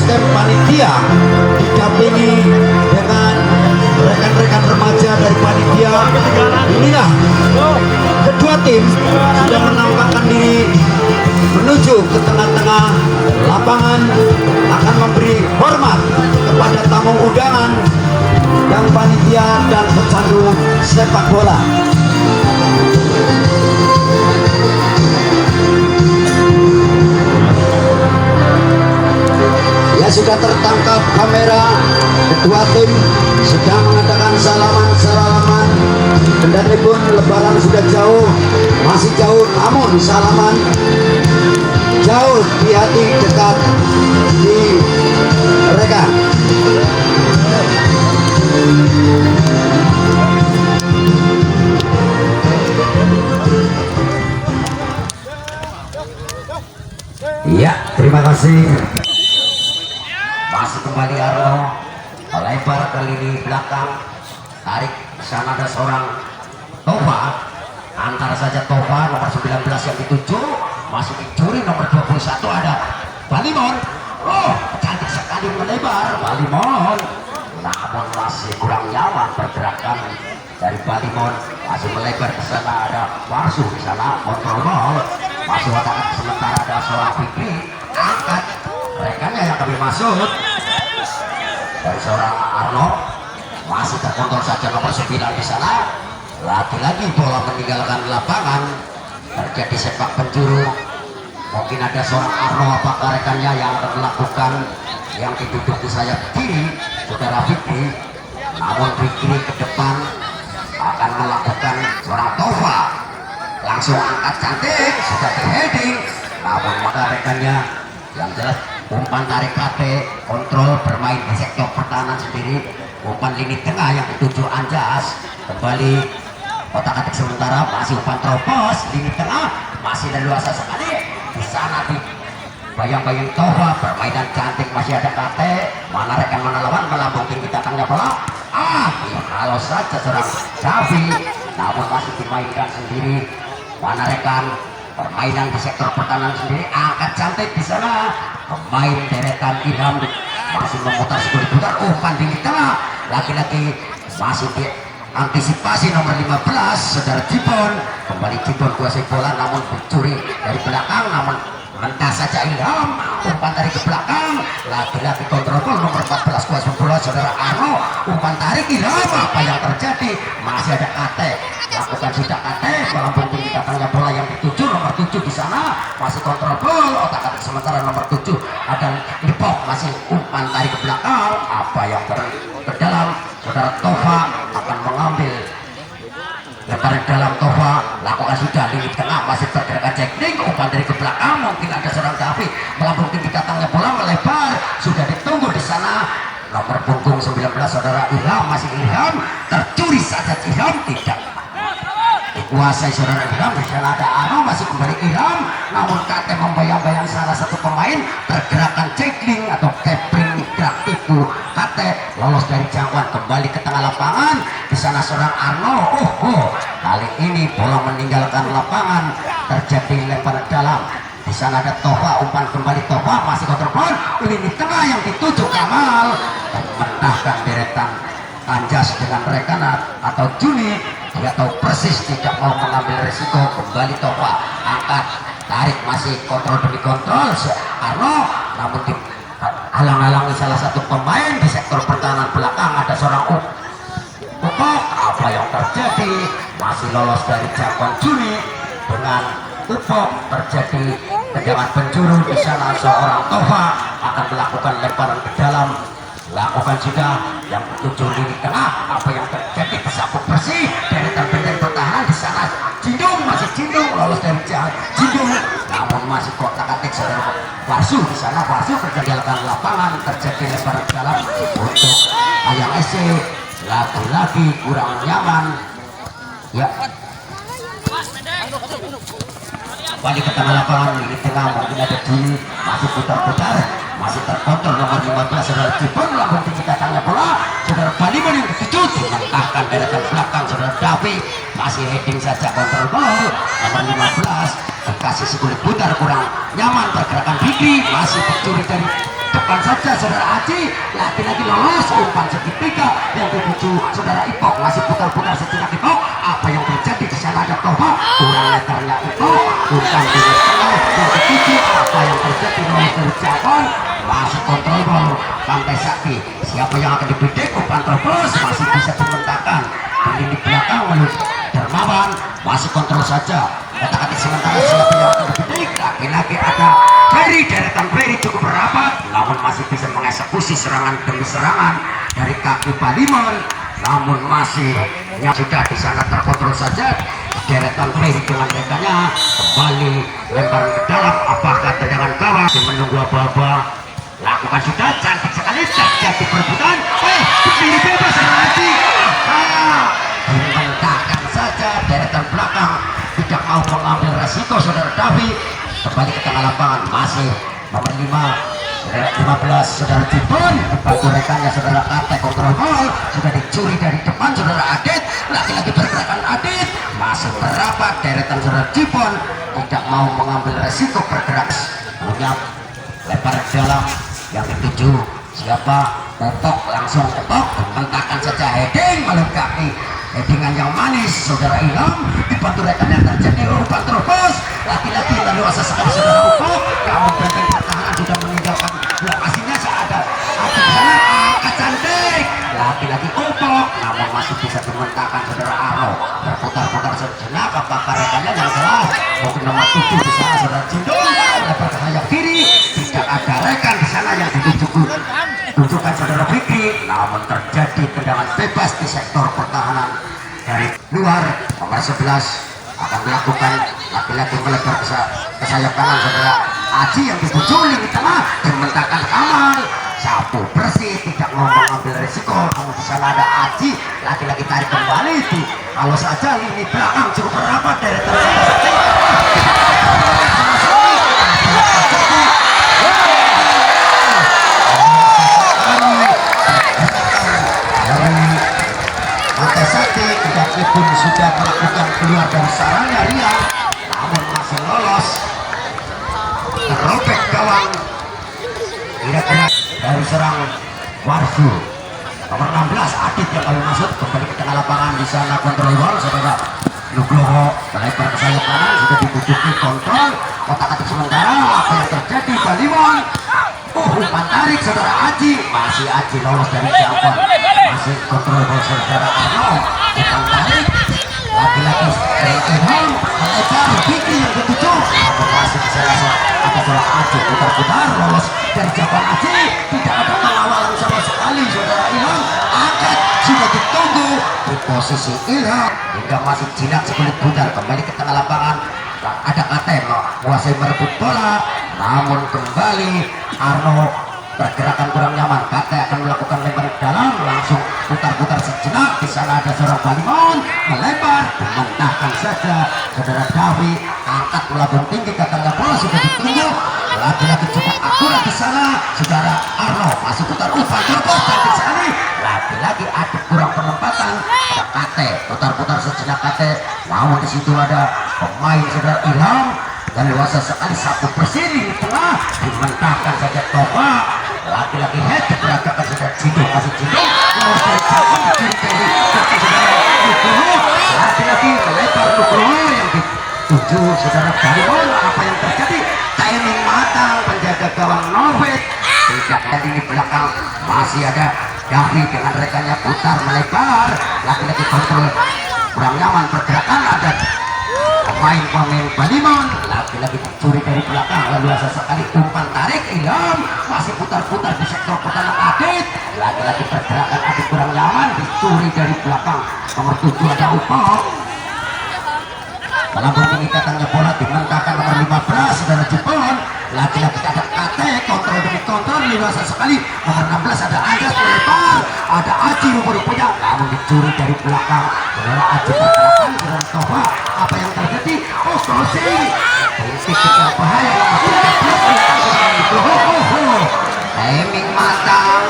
sistem panitia didampingi dengan rekan-rekan remaja dari panitia. Inilah kedua tim sudah menampakkan diri menuju ke tengah-tengah lapangan, akan memberi hormat kepada tamu undangan yang panitia dan pecandu sepak bola. Ya, sudah tertangkap kamera, kedua tim sedang mengadakan salaman. Kendati pun lebaran sudah jauh, masih jauh, namun salaman jauh di hati, dekat di mereka. Iya, terima kasih. Masih kembali Arno, lebar ke lini belakang, tarik ke sana ada seorang Tova, antara saja Tova nomor 19 yang dituju, masih dicuri nomor 21 ada Balimon. Oh, cantik sekali melebar Balimon, namun masih kurang nyaman pergerakan dari Balimon, masih melebar ke sana ada Warsu, di sana kontrol ball, masih otak sementara ada seorang Fikri, angkat rekannya yang kami masuk dari seorang Arno, masih terkontrol saja nomor 9 di sana. Lagi-lagi bola meninggalkan lapangan, terjadi sepak penjuru. Mungkin ada seorang Arno apakah rekannya yang akan melakukan yang diduduk di sayap kiri saudara Fikri, namun Fikri ke depan akan melakukan seorang Tova, langsung angkat cantik, sudah di heading, namun maka rekannya yang jelas umpan tarik kate, kontrol bermain di sektor pertahanan sendiri, umpan lini tengah yang dituju Anjas, kembali otak-atik sementara, masih umpan terobos lini tengah, masih leluasa sekali di sana di bayang-bayang Tova, permainan cantik, masih ada kate, mana rekan mana lawan, melambung tinggi datangnya bola, kalau saja seorang Davi, namun masih dimainkan sendiri, mana rekan permainan di sektor pertahanan sendiri, angkat cantik di sana, pemain deretan Ilham masih memutar sekali putar, umpan di tengah, lagi-lagi masih diantisipasi nomor 15 saudara Jibon, kembali Jibon kuasai bola namun dicuri dari belakang, namun mentah saja Ilham, umpan dari ke belakang, lagi-lagi kontrol gol nomor 14 kuasai bola saudara Arno, umpan tarik Ilham, apa yang terjadi, masih ada Kate, lakukan sudah Kate, melambung tinggi datangnya bola yang dituju nomor 7 di sana, masih kontrol gol, otak-atik sementara nomor 7 ada Lipok, masih umpan tarik ke belakang, apa yang ke dalam saudara Tova akan mengambil lebar dalam Tova, lakukan sudah lini tengah, masih tergerak checking, umpan dari ke belakang, mungkin ada seorang Davi, melambung tinggi datangnya bola melebar, sudah ditunggu di sana nomor punggung 19 saudara Ilham, masih Ilham, tercuri saja Ilham, tidak dikuasai saudara Ilham, di sana ada Arno, masih kembali Ilham, namun Kate membayang-bayang salah satu pemain, pergerakan checking atau capling gerak itu Kate lolos dari jangkauan, kembali ke tengah lapangan, di sana seorang Arno, kali ini bola meninggalkan lapangan, terjadi lempar dalam, di sana ada Tova, umpan kembali Tova, masih kontrol lini tengah yang dituju Kamal, mentahkan deretan Anjas dengan rekan atau Juni, dia tahu persis tidak mau mengambil risiko, kembali Tova, angkat, tarik, masih kontrol demi kontrol Arno, namun halang-halangi salah satu pemain di sektor pertahanan belakang, ada seorang Upok, apa yang terjadi, masih lolos dari jangkauan Juni dengan Upok, terjadi tendangan penjuru di sana, seorang Tova akan melakukan lemparan ke dalam, lakukan sudah yang tujuh lini tengah, apa yang terjadi, disapu bersih dari benteng pertahanan di sana, Jindung, masih Jindung lolos dari Jindung, namun masih kotak-atik saudara Warsu di sana, Warsu meninggalkan lapangan, terjadi lemparan dalam untuk Ayang SC, lagi-lagi kurang nyaman ya, kembali ke tengah lapangan, ini tengah mungkin ada Juni, masih putar-putar, masih terkontrol nomor 15 saudara Jibon, melambung tinggi datangnya bola, saudara Balimon yang dituju, dimentahkan deretan belakang saudara Davi, masih heading saja kontrol ball, nomor 15 dikasih sekulit putar, kurang nyaman pergerakan Fikri, masih dicuri dari dilakukan saja saudara Aji, lagi-lagi lolos umpan segitiga. Yang ketujuh saudara Ipok masih putar-putar sejenak. Ipok, apa yang terjadi di sana? Ada Toba kurang letarnya Ipok, umpan di tengah. Yang ketujuh apa yang terjadi? Lolos dari Jabon, masih kontrol ball sampai Sakti. Siapa yang akan dibidik? Umpan terus masih bisa dimentahkan. Di belakang menuju Dermawan masih kontrol saja. Kata-kata sementara siapa yang akan dibidik? Lagi-lagi ada Ferry, deretan Ferry cukup rapat, namun masih bisa mengeksekusi serangan demi serangan dari kaki Balimon. Namun masih yang sudah di sana terkontrol saja. Deretan Ferry dengan rekannya kembali lempar ke dalam. Apakah tendangan gawang? Menunggu apa-apa. Lakukan sudah, cantik sekali terjadi perebutan. Berdiri bebas lagi. Dimentahkan saja deretan belakang, tidak mau mengambil resiko saudara Davi. Kembali ke tengah lapangan, masih nomor 15 saudara Jibon dibantu rekannya saudara Arte. Kontrol ball sudah dicuri dari depan saudara Adit. Lagi-lagi pergerakan Adit masih merapat deretan saudara Jibon, tidak mau mengambil resiko bergerak. Punya lempar ke dalam. Yang ketujuh siapa? Tetok, langsung tetok, mentahkan saja heading malam kaki. Headingan yang manis saudara Ilham dibantu rekan yang terjadi umpan terus. Lagi-lagi lalu asa sekali saudara Upo, namun benteng pertahanan sudah meninggalkan lokasinya. Ada di sana angkat cantik. Lagi-lagi Upo, namun masih bisa dimentahkan saudara Aro. Berputar-putar sejenak, apakah rekannya yang salah? Mungkin nomor 7 di sana saudara Cindung. Lepas ke sayap kiri, tidak ada rekan di sana yang tunjukkan saudara Fikri. Namun terjadi tendangan bebas di sektor pertahanan dari luar. Nomor 11 akan melakukan laki-laki melebar ke sayap kanan saudara Aji yang dituju di tengah, dimentahkan Kamal. Sapu bersih, tidak mau mengambil risiko. Namun di sana ada Aji, laki-laki tarik kembali. Kalau saja lini belakang cukup rapat dari pun sudah melakukan keluar dari sarangnya Rian, namun masih lolos. Terobek gawang kira-kira dari serang Warsu. Nomor 16 Adit yang kali masuk kembali ke tengah lapangan. Di sana kontrol ball saudara Nugroho melebar ke sayap kanan, sudah dibutuhkan kontrol. Kotak-katik sementara apa yang terjadi? Balimon umpan tarik saudara Aji, masih Aji lolos dari jangkauan. Masih kontrol ball saudara Arno, umpan tarik lagi-lagi Ilham melebar Fikri yang ketujuh. Masih bisa ada saudara Aji putar-putar lolos dari jangkauan Aji. Tidak ada pengawalan sama sekali saudara Ilham. Angkat sudah ditunggu di posisi Ilham hingga masih jinak sebelit butar. Kembali ke tengah lapangan, ada Katem menguasai merebut bola, namun kembali Arno pergerakan kurang nyaman. Kate akan melakukan lempar ke dalam, langsung putar-putar sejenak. Di sana ada seorang Balimon melebar, mentahkan saja saudara Davi. Angkat melambung tinggi, katanya bola sudah ditunggu. Lagi-lagi cukup akurat di sana saudara Arno, masih putar umpan terus cantik sekali. Lagi-lagi ada kurang penempatan. Ada Kate putar-putar sejenak Kate, namun di situ ada pemain saudara Ilham dan luasa sekali sapu bersih di tengah, dimentahkan saja Toba. Laki-laki head diperagakan saja Cindung, masih Cindung laki-laki melebar Nugroho yang dituju saudara Balimon. Apa yang terjadi? Timing matang penjaga gawang Novet. Tidak ada di belakang, masih ada Davi dengan rekannya putar melebar. Laki-laki kontrol kurang nyaman pergerakan. Ada pemain Balimon, lagi-lagi dicuri dari belakang. Lalu asa sekali umpan tarik Ilham, masih putar-putar di sektor pertahanan Adit. Lagi-lagi pergerakan Adit kurang nyaman, dicuri dari belakang. Nomor 7 ada Upok. Dalam tinggi katanya bola dimentahkan nomor 15 saudara Jepon. Lagi-lagi ada Kate, kontrol demi kontrol. Luasa sekali nomor 16 ada Ajas melebar, ada Aji rupa-rupanya, namun dicuri dari belakang. Saudara Aji pergerakan dengan Toba. Apa yang terjadi? Oh, crossing. Tidak bahaya. Timing matang.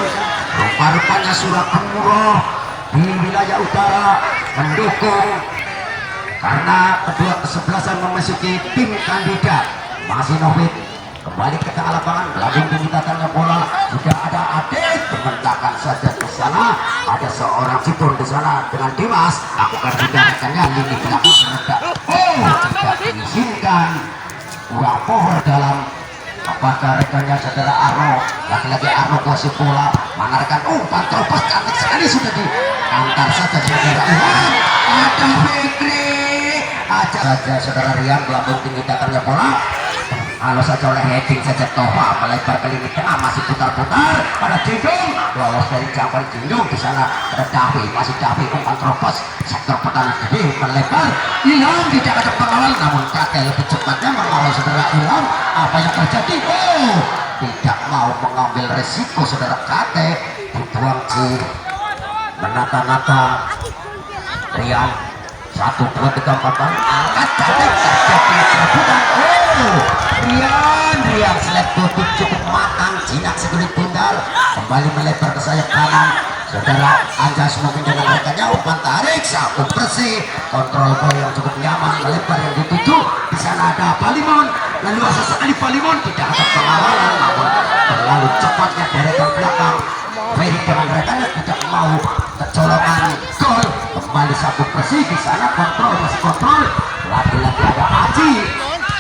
Rupa-rupanya Surakarta di wilayah utara mendukung, karena kedua kesebelasan memasuki tim kandidat. Masih Novit kembali ke tengah lapangan, lagi dimintakannya bola seorang Cipon di sana dengan Dimas lakukan juga rekannya lini belakang serentak. Tidak diizinkan, kurang power dalam. Apakah rekannya saudara Arno, lagi-lagi Arno kuasai bola, mana rekan umpan terlepas cantik sekali sudah diantar saja saudara Ilham. Ada Fikri, aja saja saudara Rian melambung tinggi datangnya bola. Kalau saja oleh heading saja Tova melebar ke lini tengah, masih putar-putar pada Jindung, lolos dari jangkauan Jindung. Di sana ada Davi, masih Davi umpan terlepas sektor pertahanan gede melebar. Ilham tidak ada pengawal, namun kakek lebih cepatnya mengawal saudara Ilham. Apa yang terjadi? Tidak mau mengambil resiko saudara kakek, dibuang Ci menata-nata Rian. 1, 2, 3, 4 kali angkat cantik terjadi perebutan. Rian selek tutup cukup matang, jinak segelit tunggal kembali melebar ke sayap kanan. Saudara Anjas mungkin dengan rekannya umpan tarik sapu bersih, kontrol bola yang cukup nyaman melebar yang dituju. Di sana ada Palimon, lalu sesekali Palimon tidak ada pengawalan, namun terlalu cepatnya deretan belakang. Ferry dengan rekannya tidak mau kecolongan gol, kembali sapu bersih. Di sana kontrol, masih kontrol, lagi-lagi ada Aji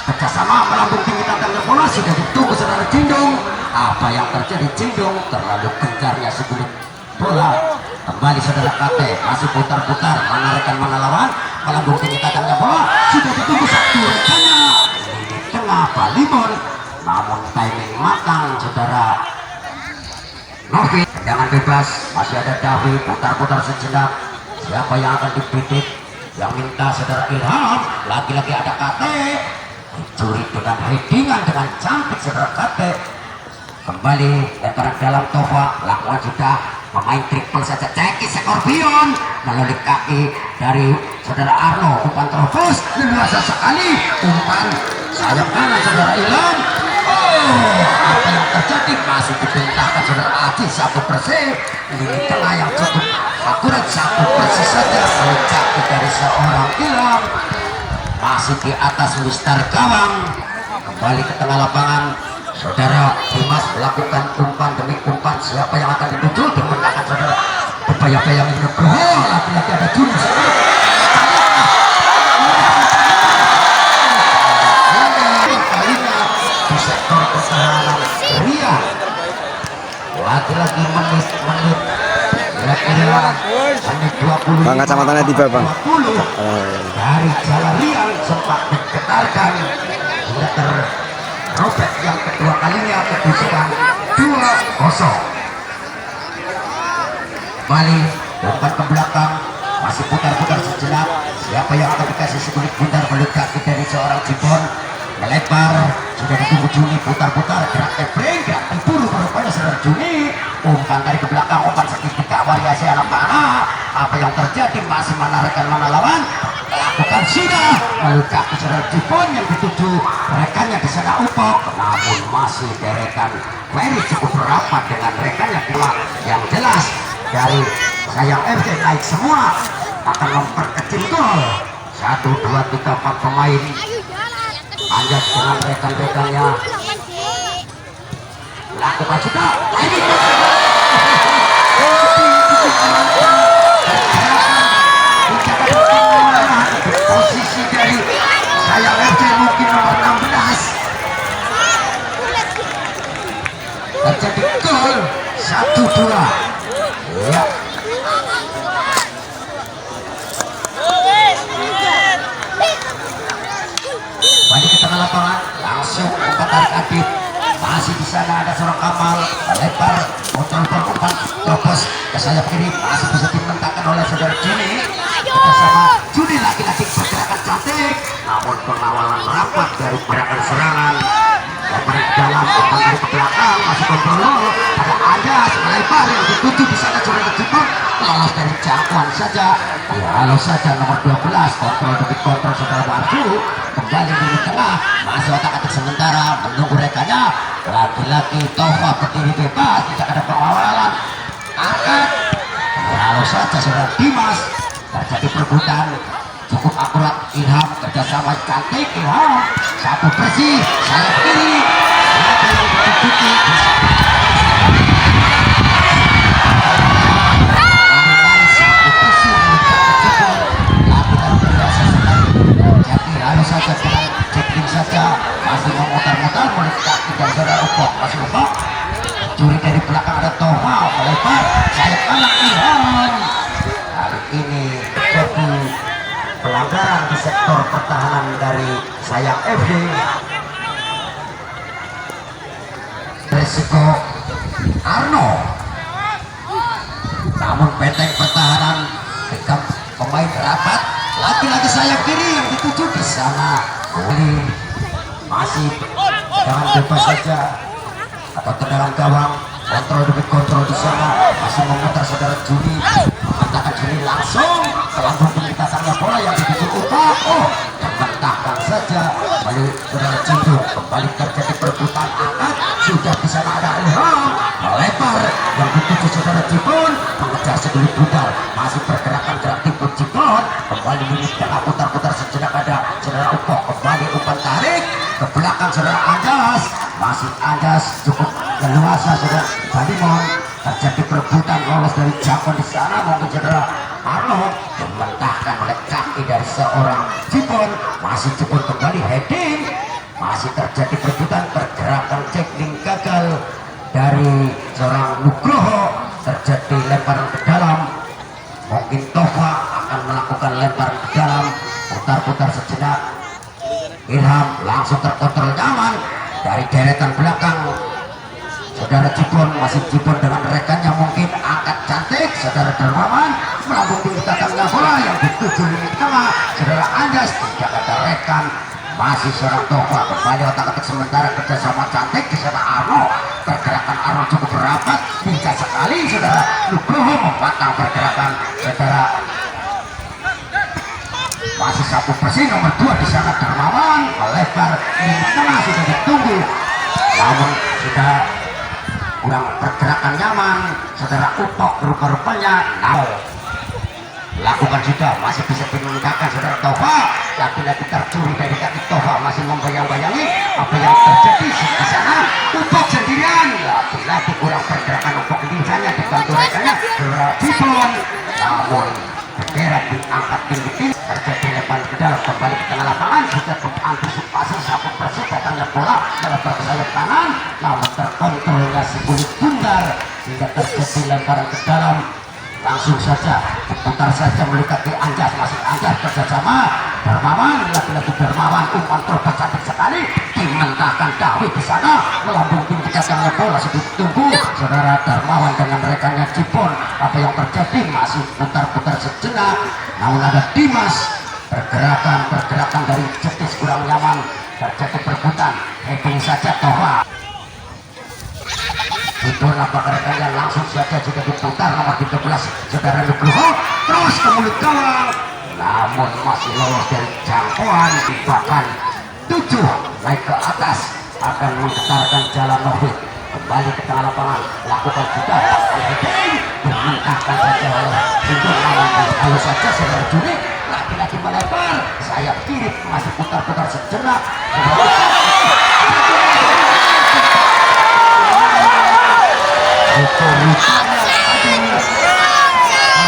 kerjasama melambung tinggi tantangnya bola sudah ditunggu saudara Jindung. Apa yang terjadi? Jindung terlalu gencarnya segelit bola. Kembali saudara Kate, masih putar-putar, mana rekan mana lawan, melambung tinggi tantangnya bola sudah ditunggu satu rekannya di tengah Palimon, namun timing matang saudara Novi. Jangan bebas, masih ada Davi, putar-putar sejenak. Siapa yang akan dibidik? Yang minta saudara Ilham, lagi-lagi ada Kate, dicuri dengan headingan dengan cantik saudara Kate. Kembali lemparan dalam Tova, lakukan sudah pemain triple saja cekis Scorpion melalui kaki dari saudara Arno, umpan terobos leluasa sekali, umpan sayap kanan saudara Ilham. Apa yang terjadi? Masih dipintahkan saudara Aji satu bersih, lini tengah yang cukup akurat satu bersih saja mencapai dari seorang Ilham. Masih di atas Mister Gawang, kembali ke tengah lapangan. Saudara Dimas melakukan umpan demi umpan, siapa yang akan dituju? Dipindahkan saudara bayang-bayang ini berhol, lagi-lagi ada Juni di sektor pertahanan Rian. Lagi-lagi menit kira-kira menit 20 Bang, kacamatanya tiba Bang 20 dari jalan Rian sempat diketarkan hingga terrobek yang kedua kalinya kedudukan 2-0. Kembali umpan ke belakang, masih putar-putar sejenak. Siapa yang akan dikasih sekulit bundar balik kaki dari seorang Jibon melebar, sudah ditunggu Juni, putar-putar, gerak ebring, gerak diburu berupaya saudara Juni. Umpan dari ke belakang, umpan segitiga variasi anak panah. Apa yang terjadi? Masih mana rekan mana lawan, lakukan sudah melalui kaki saudara Jibon yang dituju rekannya di sana Upok, namun masih deretan Ferry cukup rapat dengan rekannya pula. Yang jelas dari Sayang FC naik semua akan memperkecil gol. 1, 2, 3, 4 pemain Anjas dengan rekan-rekannya lakukan sudah ini posisi dari Sayang FC mungkin nomor 16 terjadi gol 1-2 ya. Balik ke tengah lapangan, langsung umpan tarik Adit. Masih di sana ada seorang Kamal, lebar, umpan terobos ke sayap kiri, masih bisa dimentangkan oleh saudara Juni. Bersama Juni lagi-lagi pergerakan cantik, namun pengawalan rapat dari gerakan serangan. Lebar ke dalam, umpan dari ke belakang, masih kontrol. Ada Anjas melebar yang dituju di sana saudara Jepang, lolos dari jangkauan saja. Lalu saja nomor 12, kontrol demi kontrol saudara Marju. Kembali di tengah, masih otak-atik sementara menunggu rekannya. Lagi-lagi Tova berdiri bebas, tidak ada pengawalan. Angkat, lalu saja saudara Dimas, terjadi perebutan cukup akurat. Ilham kerjasama cantik, Ilham satu bersih sayap kiri, siapa yang ditutupi bisa curi dari belakang ada Tova melebar sayap kanan Ilham. Kali ini jadi pelanggaran di sektor pertahanan dari Sayang FD. Resiko Arno, namun benteng pertahanan ketika pemain rapat lagi-lagi sayap kiri yang dituju di sana. Ini masih jangan bebas saja atau tendangan gawang, kontrol demi kontrol di sana, masih memutar saudara Juni, mengatakan Juni langsung selambung lintasannya bola yang dituju Upa. Oh, mentahkan saja kembali saudara Jindung, kembali terjadi perebutan angkat. Sudah di sana ada Ilham melebar yang dituju saudara Jipon, mengejar segelit budal, masih pergerakan gerak tipu Jipon, kembali ini tengah putar-putar sejenak ada saudara Upo, kembali umpan tarik ke belakang saudara Anjas, masih Anjas cukup leluasa saudara Badimon, terjadi perebutan lolos dari Japon di sana, mungkin saudara Arno dimentahkan oleh kaki dari seorang Jipon, masih Jipon kembali heading, masih terjadi perebutan, pergerakan tackling gagal dari seorang Nugroho, terjadi lemparan ke dalam, mungkin Tova akan melakukan lemparan ke dalam, putar-putar sejenak. Ilham langsung terkontrol nyaman dari deretan belakang saudara Jipon, masih Jipon dengan rekannya mungkin angkat cantik saudara Dermawan melambung tinggi tatangnya bola yang dituju lini tengah saudara Anjas, tidak ada rekan, masih seorang Tova kembali otak-atik sementara kerjasama cantik di sana Arno, pergerakan Arno cukup rapat, bisa sekali saudara Nugroho membatang pergerakan saudara, masih sapu bersih nomor 2 di sana Dermawan melebar di tengah sudah ditunggu, namun sudah kurang pergerakan nyaman saudara Upok rupa-rupanya lakukan juga, masih bisa dimenangkan saudara Tova, lagi-lagi tercuri dari kaki Tova, masih membayang-bayangi apa yang terjadi di sana. Upok sendirian, lagi-lagi kurang pergerakan Upok lincahnya dibantu rekannya saudara Jipon, namun bendera diangkat tinggi-tinggi, terjadi lebar ke dalam, kembali ke tengah lapangan, sudah mengantisipasi sapu bersih datangnya bola melebar ke sayap kanan, namun terkontrolnya sebulit bundar sehingga terjadi lemparan ke dalam. Langsung saja diputar saja mendekati Anjas, masih Anjas kerjasama Dermawan, lagi-lagi Dermawan umpan terobos cantik sekali, dimentahkan Dawi di sana melambung tinggi datangnya bola, sedikit tunggu saudara Dermawan dengan rekannya Jipon, apa yang terjadi, masih putar-putar sejenak, namun ada Dimas, pergerakan dari Cetis kurang nyaman, terjadi perebutan, heading saja Tova. Itu apakah rekannya langsung saja juga diputar nomor 13 saudara Nugroho terus ke mulut gawang, namun masih lolos dari jangkauan, bahkan 7 naik ke atas akan menggetarkan jalan Novik kembali ke tengah lapangan, lakukan juga dimentahkan saja oleh Sindung, namun halus saja saudara Juri, lagi-lagi melebar sayap kiri, masih putar-putar sejenak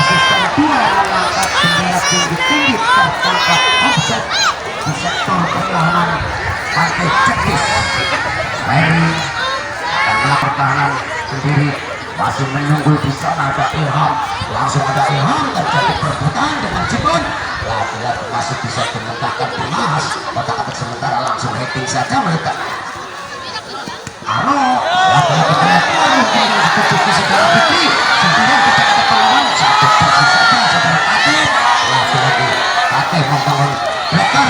asisten 2 mengangkat bendera tinggi-tinggi tertangkap offset di sektor pertahanan partai Cetis. Mary akan melakukan pertahanan sendiri, masih menunggu di sana ada Ilham, langsung ada Ilham, terjadi perebutan dengan Jipon, lagi-lagi masih bisa dimentahkan Dimas, otak-atik sementara langsung heading saja meletak Arno, lagi-lagi terjadi saudara Fikri, sendirian tidak ada perlawan, satu bersih saja saudara Kate, lagi-lagi Kate membangun breaker,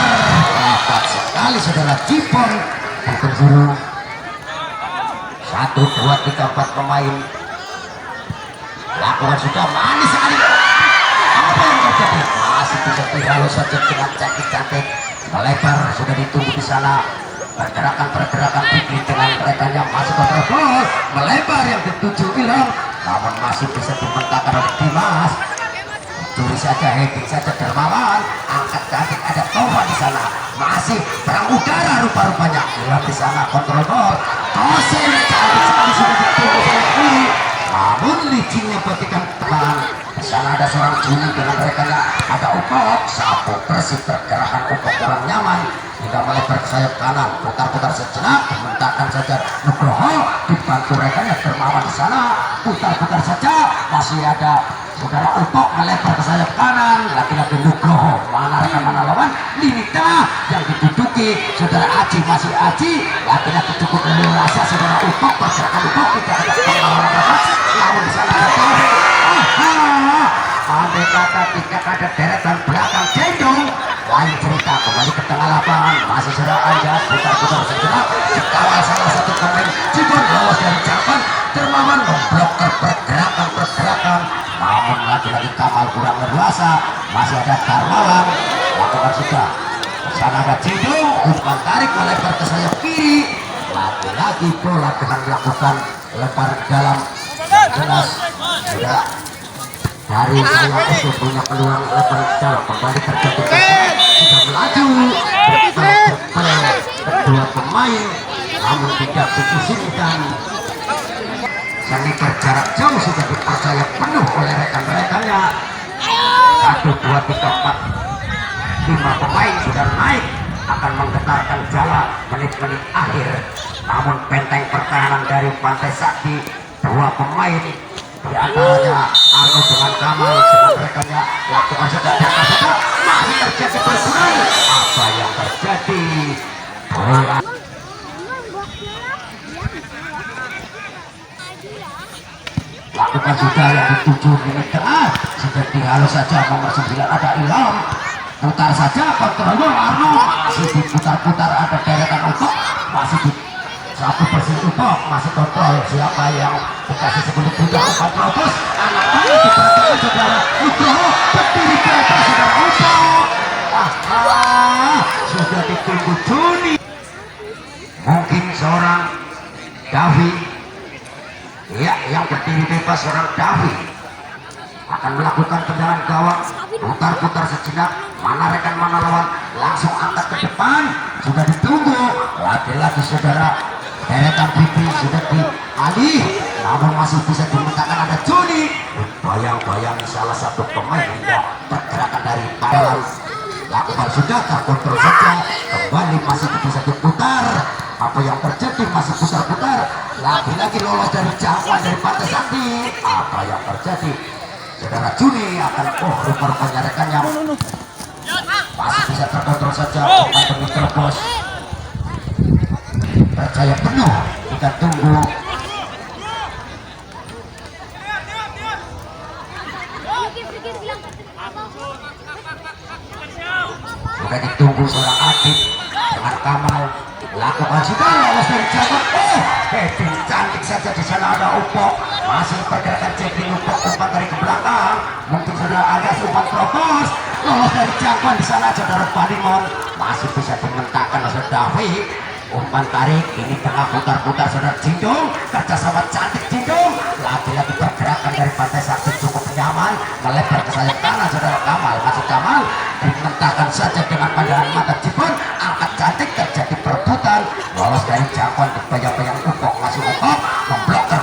rapat sekali saudara Jipon, penjuru 1, 2, 3, 4 pemain lakukan sudah manis sekali, apa yang terjadi, masih bisa dihalus saja dengan cantik-cantik melebar, sudah ditunggu di sana. Pergerakan Fikri dengan rekannya masih kontrol melebar yang dituju Ilham, namun masih bisa dimentahkan oleh Dimas, curi saja, heading saja Dermawan, angkat cantik ada Tova di sana, masih perang udara rupa-rupanya Ilham di sana kontrol ball, Tosin cantik sekali sudah ditunggu oleh namun licinnya petikan teman di sana ada seorang Juni dengan rekannya ada upok sapu bersih pergerakan upok kurang nyaman hingga melebar ke sayap kanan, putar-putar sejenak, dimentakkan saja Nugroho, dibantu rekannya Dermawan di sana, putar-putar saja, masih ada saudara upok melebar ke sayap kanan, lagi-lagi Nugroho, mana rekan mana lawan, lini tengah yang diduduki saudara Aji, masih Aji, lagi-lagi cukup leluasa saudara upok, pergerakan upok tidak ada pengalaman lepas, namun di sana ada andai kata tidak ada deretan belakang Cendong, lain cerita. Kembali ke tengah lapangan, masih saudara Anjas, putar-putar sejenak, dikawal salah satu pemain Cibon, lolos dari jangkauan Dermawan memblokir pergerakan, namun lagi-lagi Kamal kurang leluasa, masih ada Darmawan, lakukan sudah sana ada Cendong, umpan tarik melebar ke sayap kiri, lagi-lagi bola dengan melakukan lebar dalam, jelas sudah dari saya itu punya peluang lebar dalam, kembali terjadi sudah melaju kedua pemain, namun tidak diizinkan. Saniper jarak jauh sudah dipercaya penuh oleh rekan-rekannya. 1, 2, 3, 4, 5 pemain sudah naik akan menggetarkan jala menit-menit akhir, namun benteng pertahanan dari Pantai Sakti, 2 pemain di antaranya Arno dengan Kamal dengan rekannya lakukan saja masih terjadi perburuan. Apa yang terjadi? Bola lakukan sudah yang dituju menit tengah, sudah dihalus saja nomor 9 ada Ilham, putar saja kontrolnya Arno, masih diputar-putar ada deretan Upok, masih di satu persen Upok, masih kontrol siapa yang dikasih sebelum putar umpan terobos, anak tadi diperhatikan saudara Nugroho, berdiri ke atas saudara Upok, sudah ditunggu Juni, mungkin seorang Davi, ya, yang berdiri bebas seorang Davi akan melakukan tendangan gawang, putar-putar sejenak, mana rekan mana lawan, langsung angkat ke depan, sudah ditunggu, lagi-lagi saudara deretan pipi sudah dialih, namun masih bisa dimintakan ada Joni, bayang-bayang salah satu pemain hingga pergerakan dari Thailand, lakukan sudah terkontrol saja, kembali masih bisa diputar, apa yang terjadi masih putar-putar, lagi-lagi lolos dari jangkauan dari Pantai Sakti, apa yang terjadi? Saudara Juni akan rupanya rekannya masih bisa terkontrol saja, pemain demi terobos, percaya penuh, kita tunggu. Sudah ditunggu seorang Adit dengan Kamal, lakukan sudah lolos dari jangkauan. Heading cantik saja di sana ada Upok, masih pergerakan checking Upok, umpan dari ke belakang, mungkin sudah ada umpan terobos, lolos dari jangkauan di sana saudara Balimon, masih bisa dimentakkan oleh Davi, umpan tarik ini tengah putar-putar saudara Cindong, kerjasama cantik Cindong, lagi-lagi pergerakan dari Pantai Sakti cukup nyaman, melebar ke sayap kanan saudara Kamal, masih Kamal dimentakkan saja dengan pandangan mata Cibon, angkat cantik terjadi perebutan, lolos dari jangkauan bayang-bayang Upok, masih Upok memblokir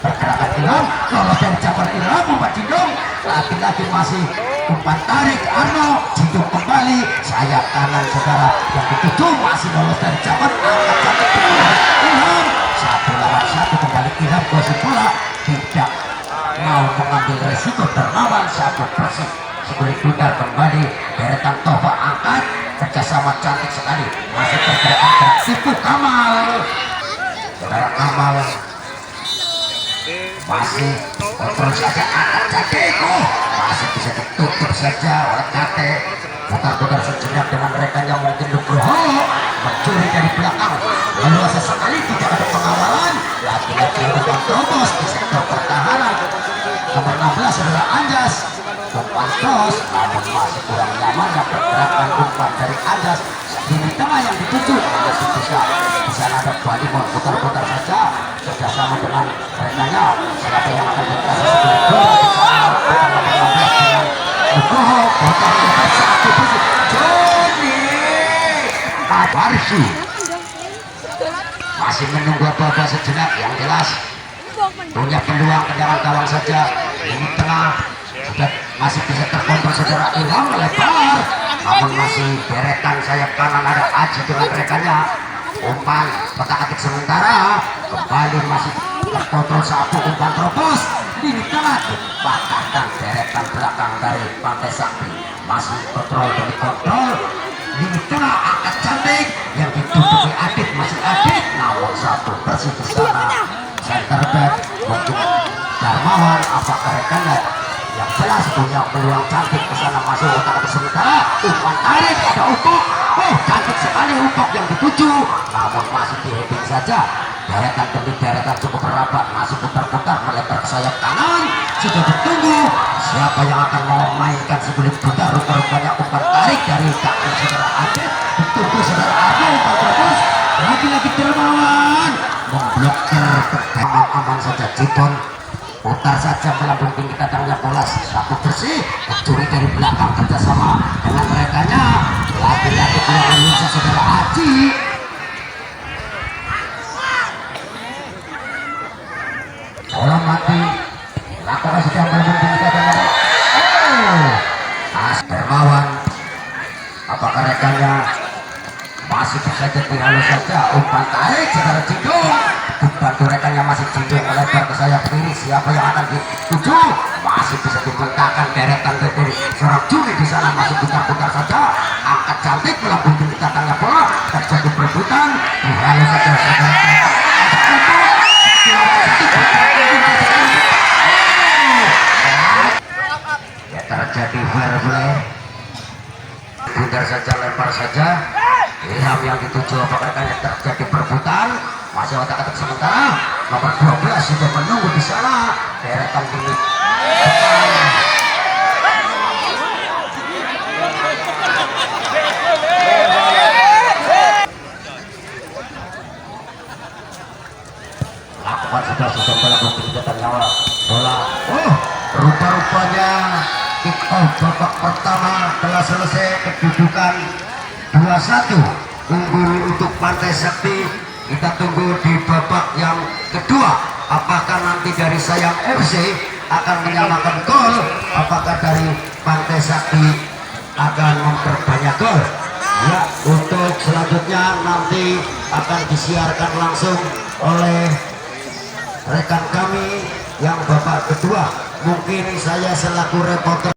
pergerakan Ilham, lolos dari jangkauan Ilham, umpan Cindong, lagi-lagi masih umpan tarik Arno, Cindong kembali sayap kanan saudara yang dituju, masih lolos dari jangkauan, angkat cantik Ilham, 1 lawan 1 kembali Ilham, gosip bola tidak mau mengambil resiko, Dermawan 1% sebelum putar kembali deretan Tova, angkat kerjasama cantik sekali, masih pergerakan tersipu Kamal, saudara Kamal masih kontrol saja, angkat Jadeko masih bisa ditutup saja oleh Kate, putar-putar sejenak dengan rekannya mungkin Nugroho mencuri dari belakang, leluasa sekali tidak ada pengawalan, lagi-lagi umpan terobos di sektor pertahanan, nomor 16 adalah Anjas, umpan cross, namun masih kurang nyaman yang pergerakan umpan dari Anjas di tengah yang dituju, masih bisa di sana ada Balimon, putar-putar saja kerjasama dengan rekannya, siapa yang akan dikasih sebelum bola di sana, putar nomor 16 dengan Nugroho, putar nomor 1 Joni Abarsi masih menunggu apa-apa sejenak, yang jelas punya peluang tendangan gawang saja, ini tengah sudah masih bisa terkontrol saudara Ilham melebar, namun masih deretan sayap kanan ada Aji dengan rekannya. Umpan petak-atik sementara kembali masih terkontrol satu umpan terobos ini tengah dipatahkan deretan belakang dari Pantai Sakti masih kontrol dan dikontrol ini tengah angkat cantik yang ditutupi Adit masih Adit namun satu bersih di sana center back mungkin Darmawan apakah rekannya yang jelas punya peluang cantik ke sana masuk otak sementara umpan tarik ada Upok cantik sekali Upok yang dituju namun masih di-heading saja deretan demi deretan cukup rapat masih putar-putar melebar ke sayap kanan sudah ditunggu siapa yang akan memainkan si kulit buta rupa-rupanya umpan tarik dari kaki saudara Adit ditunggu saudara Adit umpan terus lagi-lagi Darmawan memblokir aman-aman saja Jipon putar saja melambung tinggi datangnya bola satu bersih mencuri dari belakang kerjasama dengan rekannya lagi-lagi keluar Indonesia saudara Aji bola mati lakukan sedang melambung tinggi datangnya Darmawan apakah rekannya masih bisa jadi halus saja umpan tarik saudara Jindung dibantu rekannya masih Jindung melebar ke sayap kiri siapa yang akan dituju masih bisa dibentangkan deretan dari seorang Juni di sana masih putar-putar saja angkat cantik melambung tinggi datangnya bola terjadi perebutan dihalus saja saudara ya terjadi fair play putar saja lempar saja Ilham yang dituju apakah terjadi perebutan masih otak-atik sementara nomor 12 sudah menunggu di sana deretan tinggi lakukan sudah melambung tinggi datang nyawa bola rupa-rupanya kick off babak pertama telah selesai kedudukan 2-1 unggul untuk Pantai Sakti kita tunggu di babak yang kedua apakah nanti dari Sayang FC akan menyamakan gol apakah dari Pantai Sakti akan memperbanyak gol ya untuk selanjutnya nanti akan disiarkan langsung oleh rekan kami yang babak kedua mungkin saya selaku reporter